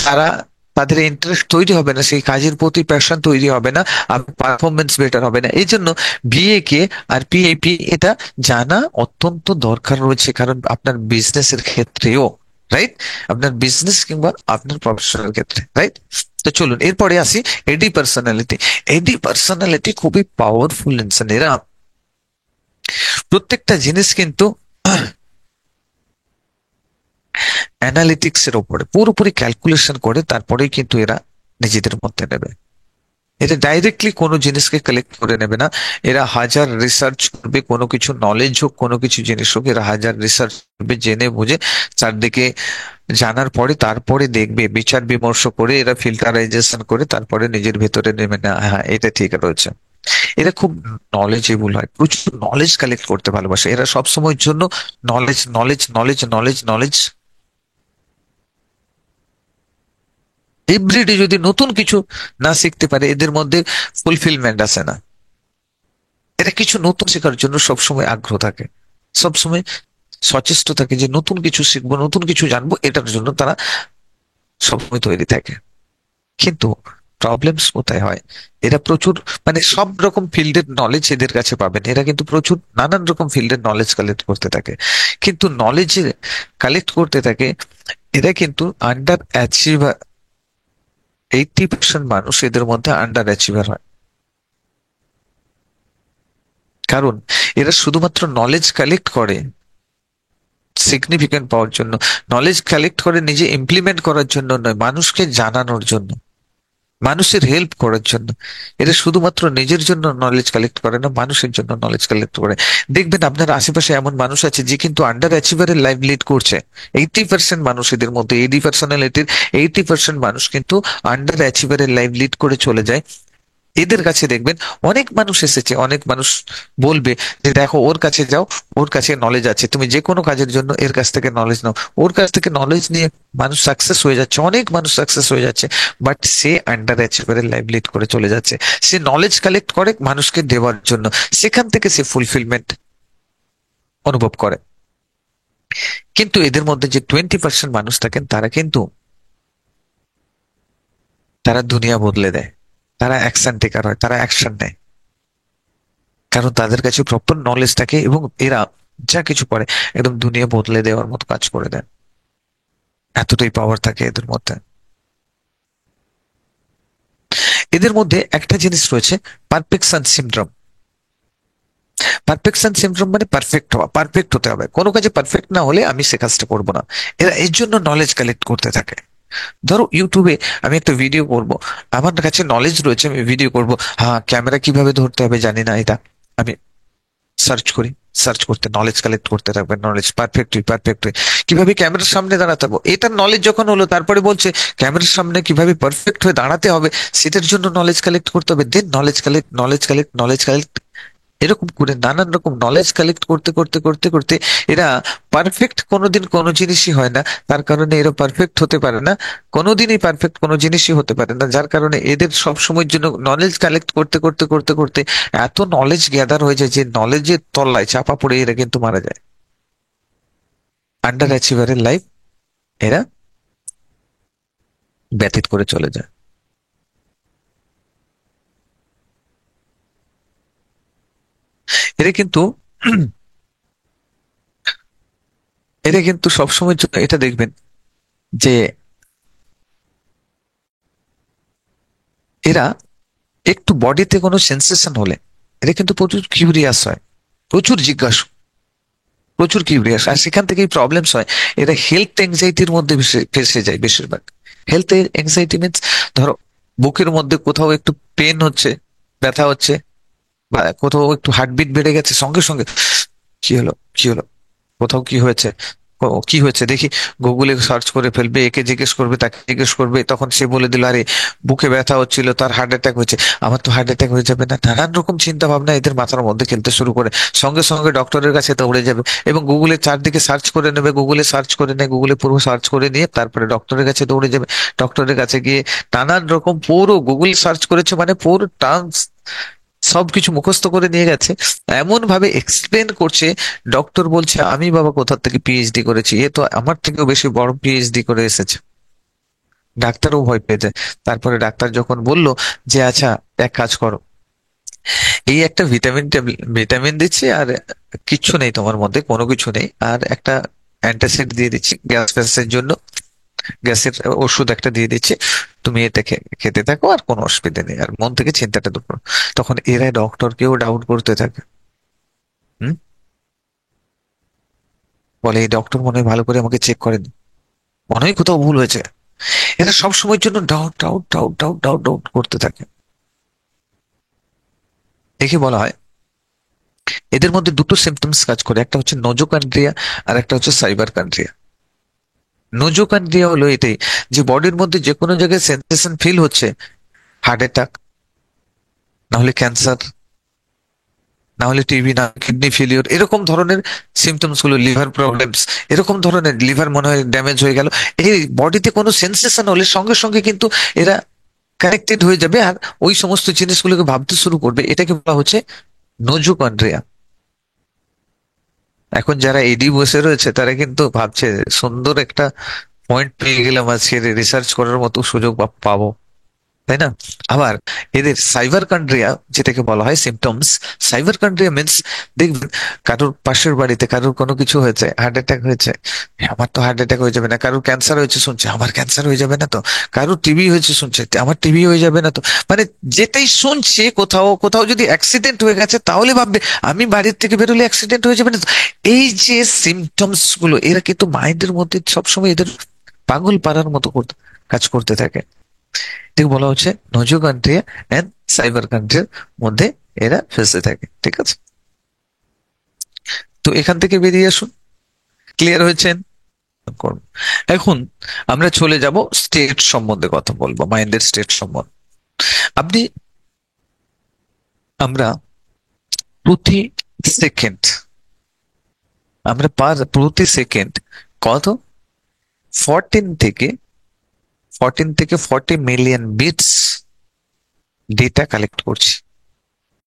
তারা, তাদের ইন্টারেস্ট তৈরি হবে না, সেই কাজের প্রতি প্যাশন তৈরি হবে না, আর পারফরমেন্স বেটার হবে না। এই জন্য বিএ কে আর পিএপি এটা জানা অত্যন্ত দরকার রয়েছে, কারণ আপনার বিজনেসের ক্ষেত্রেও, রাইট, আপনার বিজনেস কিংবা আপনার প্রফেশনাল ক্ষেত্রে, রাইট। তো চলুন এরপরে আসি এডি পার্সোনালিটি। এডি পার্সোনালিটি খুবই পাওয়ারফুল ইনসান। এরা প্রত্যেকটা জিনিস কিন্তু অ্যানালিটিক্স এর উপরে পুরোপুরি ক্যালকুলেশন করে তারপরেই কিন্তু এরা নিজেদের মধ্যে নেবে। এটা ডাইরেক্টলি কোনো জিনিসকে কালেক্ট করে নেবে না, এরা হাজার রিসার্চ করবে, কোনো কিছু নলেজ হোক, কোনো কিছু জিনিস হোক, এরা হাজার রিসার্চ করবে, জেনে বুঝে চারদিকে জানার পরে তারপরে দেখবে, বিচার বিমর্শ করে এরা ফিল্টারাইজেশন করে তারপরে নিজের ভেতরে নেবে না, হ্যাঁ এটা ঠিক রয়েছে। এরা খুব নলেজেবল হয়, প্রচুর নলেজ কালেক্ট করতে ভালোবাসে, এরা সব সময়ের জন্য knowledge knowledge knowledge knowledge knowledge everyday যদি নতুন কিছু না শিখতে পারে, এদের মধ্যে ফুলফিলমেন্ট আসে না। এরা কিছু নতুন শেখার জন্য সবসময় আগ্রহ থাকে, সবসময় সচেষ্ট থাকে যে নতুন কিছু শিখবো, নতুন কিছু জানবো, এটার জন্য তারা সবসময় তৈরি থাকে। কিন্তু প্রবলেমস কোথায় হয়, এরা প্রচুর, মানে সব রকম ফিল্ডের নলেজ এদের কাছে পাবেন, এরা কিন্তু প্রচুর নানান রকম ফিল্ডের নলেজ কালেক্ট করতে থাকে, কিন্তু নলেজ কালেক্ট করতে থাকে, এরা কিন্তু আন্ডার অ্যাচিভার। 80% মানুষ এদের মধ্যে আন্ডার অ্যাচিভার হয়। কারণ এরা শুধুমাত্র নলেজ কালেক্ট করে সিগনিফিকেন্ট পাওয়ার জন্য, নলেজ কালেক্ট করে নিজে ইমপ্লিমেন্ট করার জন্য নয়, মানুষকে জানানোর জন্য, মানুষের হেল্প করার জন্য। এরা শুধুমাত্র নিজের জন্য নলেজ কালেক্ট করে না, মানুষের জন্য নলেজ কালেক্ট করে। দেখবেন আপনার আশেপাশে এমন মানুষ আছে যে কিন্তু আন্ডার অ্যাচিভারের লাইফ লিড করছে। 80% মানুষ, এদের মধ্যে 80% মানুষ কিন্তু আন্ডার অ্যাচিভারের লাইফ লিড করে চলে যায়। এদের কাছে দেখবেন অনেক মানুষ এসেছে, অনেক মানুষ বলবে যে দেখো ওর কাছে যাও, ওর কাছে নলেজ আছে, তুমি যে কোনো কাজের জন্য এর কাছ থেকে নলেজ নাও। ওর কাছ থেকে নলেজ নিয়ে মানুষ সাকসেস হয়ে যাচ্ছে, অনেক মানুষ সাকসেস হয়ে যাচ্ছে, বাট সে আন্ডার অ্যাচিভারের লাইফ লিড করে চলে যাচ্ছে। সে নলেজ কালেক্ট করে মানুষকে দেওয়ার জন্য, সেখান থেকে সে ফুলফিলমেন্ট অনুভব করে। কিন্তু এদের মধ্যে যে 20% মানুষ থাকেন, তারা কিন্তু তারা দুনিয়া বদলে দেয়, তারা অ্যাকশন টেকার হয়, তারা অ্যাকশন নেয়। কারণ তাদের কাছে প্রপার নলেজ থাকে এবং এরা যা কিছু করে একদম দুনিয়া বদলে দেওয়ার মতো কাজ করে দেন, এতটাই পাওয়ার থাকে এদের মধ্যে। এদের মধ্যে একটা জিনিস রয়েছে, পারফেকশন সিনড্রোম। পারফেকশন সিনড্রোম মানে পারফেক্ট হওয়া, পারফেক্ট হতে হবে, কোনো কাজে পারফেক্ট না হলে আমি সে কাজটা করবো না। এরা এর জন্য নলেজ কালেক্ট করতে থাকে। ধরো ইউটিউবে আমি একটা ভিডিও করব, আমার কাছে নলেজ রয়েছে, আমি ভিডিও করব, হ্যাঁ ক্যামেরা কিভাবে ধরতে হবে জানি না, এটা আমি সার্চ করি, সার্চ করতে নলেজ কালেক্ট করতে থাকবে, নলেজ পারফেক্ট হই, পারফেক্ট হই, কিভাবে ক্যামেরার সামনে দাঁড়াতে হবে, এটার নলেজ যখন হলো, তারপরে বলছে ক্যামেরার সামনে কিভাবে পারফেক্ট হয়ে দাঁড়াতে হবে, সেটার জন্য নলেজ কালেক্ট করতে হবে, than knowledge collect, knowledge collect, knowledge collect, এরকম করে নানান রকম নলেজ কালেক্ট করতে করতে করতে করতে এরা পারফেক্ট কোনোদিন কোনো জিনিসই হয় না। তার কারণে এরা পারফেক্ট হতে পারে না, কোনোদিনই পারফেক্ট কোনো জিনিসই হতে পারে না, যার কারণে এদের সব সময়ের জন্য নলেজ কালেক্ট করতে করতে করতে করতে এত নলেজ গ্যাদার হয়ে যায় যে নলেজের তলায় চাপা পড়ে এরা কিন্তু মারা যায়। আন্ডার অ্যাচিভারের লাইফ এরা ব্যতীত করে চলে যায়। এরা কিন্তু এরা কিন্তু সবসময়ের জন্য এটা দেখবেন যে এরা একটু বডিতে কোনো সেন্সেশন হলে এরা কিন্তু প্রচুর কিউরিয়াস হয়, প্রচুর জিজ্ঞাসু, প্রচুর কিউরিয়াস, আর সেখান থেকেই প্রবলেমস হয়। এরা হেলথ এংজাইটির মধ্যে ফেসে যায় বেশিরভাগ। হেলথ এংজাইটি মিনস, ধরো বুকের মধ্যে কোথাও একটু পেন হচ্ছে, ব্যথা হচ্ছে, বা কোথাও একটু হার্টবিট বেড়ে গেছে, সঙ্গে সঙ্গে কি হলো, কি হলো, কোথাও কি হয়েছে, কি হয়েছে দেখি, গুগলে সার্চ করে ফেলবে, একে জিজ্ঞেস করবে, তাকে জিজ্ঞেস করবে, তখন সে বলে দিল আরে বুকে ব্যথা হচ্ছিল, তার হার্ট অ্যাটাক হয়েছে, আমার তো হার্ট অ্যাটাক হয়ে যাবে না, নানান রকম চিন্তা ভাবনা এদের মাথার মধ্যে খেলতে শুরু করে, সঙ্গে সঙ্গে ডক্টরের কাছে দৌড়ে যাবে এবং গুগলে চারদিকে সার্চ করে নেবে, গুগলে সার্চ করে নেয়, গুগলে পুরো সার্চ করে নিয়ে তারপরে ডক্টরের কাছে দৌড়ে যাবে। ডক্টরের কাছে গিয়ে নানান রকম পুরো গুগল সার্চ করেছে মানে পুরো টার্মস সবকিছু মুখস্থ করে নিয়ে গেছে, এমন ভাবে এক্সপ্লেন করছে, ডক্টর বলছে আমি বাবা কোথা থেকে পিএইচডি করেছি, এ তো আমার থেকেও বেশি বড় পিএইচডি করে এসেছে। ডাক্তারও ভয় পেয়ে যায়। তারপরে ডাক্তার যখন বলল যে আচ্ছা এক কাজ করো, এই একটা ভিটামিন ভিটামিন দিচ্ছি, আর কিচ্ছু নেই তোমার মধ্যে, কোনো কিছু নেই, আর একটা অ্যান্টাসিড দিয়ে দিচ্ছি গ্যাস ফ্যাসের জন্য, গ্যাসের ওষুধ একটা দিয়ে দিচ্ছি, তুমি এটা খেতে থাকো, আর কোনো অসুবিধা নেই, আর মন থেকে চিন্তাটা দূর করো। তখন এরা ডক্টরকেও ডাউট করতে থাকে। হুম, বলে এই ডক্টর মনে হয় ভালো করে আমাকে চেক করেনি, মনে হয় কোথাও ভুল হয়েছে। এরা সব সময়ের জন্য doubt doubt doubt doubt doubt doubt করতে থাকে। একে বলা হয়, এদের মধ্যে দুটো সিমটমস কাজ করে, একটা হচ্ছে নোজোকন্ড্রিয়া আর একটা হচ্ছে সাইবার কন্ড্রিয়া। নোজোকন্ড্রিয়া হলো এটাই যে বডির মধ্যে যে কোনো জায়গায় সেন্সেশন ফিল হচ্ছে, হার্ট অ্যাটাক, না হলে ক্যান্সার, না হলে টিবি, না কিডনি ফেলিওর, এরকম ধরনের সিমটমস গুলো, লিভার প্রবলেমস, এরকম ধরনের, লিভার মনে হয় ড্যামেজ হয়ে গেল, এই বডিতে কোনো সেন্সেশন হলে সঙ্গে সঙ্গে কিন্তু এরা কানেক্টেড হয়ে যাবে আর ওই সমস্ত জিনিসগুলোকে ভাবতে শুরু করবে। এটাকে বলা হচ্ছে নোজোকন্ড্রিয়া। এখন যারা এডি বসে রয়েছে তারা কিন্তু ভাবছে সুন্দর একটা পয়েন্ট পেয়ে গেলাম, আজকে রিসার্চ করার মতো সুযোগ পাবো, তাই না? আবার এদের সাইবার কন্ড্রিয়া যেটাকে বলা হয় সিমটমস, সাইবার কন্ড্রিয়া মিন্স, দেখবেন কারোর পাশের বাড়িতে কারোর কোনো কিছু হয়েছে, হার্ট অ্যাটাক হয়েছে, আমার তো হার্ট অ্যাটাক হয়ে যাবে না, কারোর ক্যান্সার হয়েছে শুনছে আমার ক্যান্সার হয়ে যাবে না তো, কারোর টিবি হয়েছে শুনছে আমার টিবি হয়ে যাবে না তো, মানে যেটাই শুনছে, কোথাও কোথাও যদি অ্যাক্সিডেন্ট হয়ে গেছে তাহলে ভাববে আমি বাড়ির থেকে বেরোলে অ্যাক্সিডেন্ট হয়ে যাবে না তো। এই যে সিমটমস গুলো, এরা কিন্তু মাইন্ডের মধ্যে সবসময় এদের পাগল পাড়ার মতো কাজ করতে থাকে। ঠিক বলা হচ্ছে নজো কান্ট্রি এন্ড সাইবার কান্ট্রির মধ্যে এরা ফেসে থাকে, ঠিক আছে? তো এখান থেকে বেরিয়ে আসুন। ক্লিয়ার হয়েছেন? করুন। এখন আমরা চলে যাব স্টেট সম্বন্ধে কথা বলবো, মাইন্ডের স্টেট সম্বন্ধে। আপনি, আমরা প্রতি সেকেন্ড, প্রতি সেকেন্ড কত 14 থেকে 14 থেকে 40 মিলিয়ন বিটস ডেটা কালেক্ট করছি।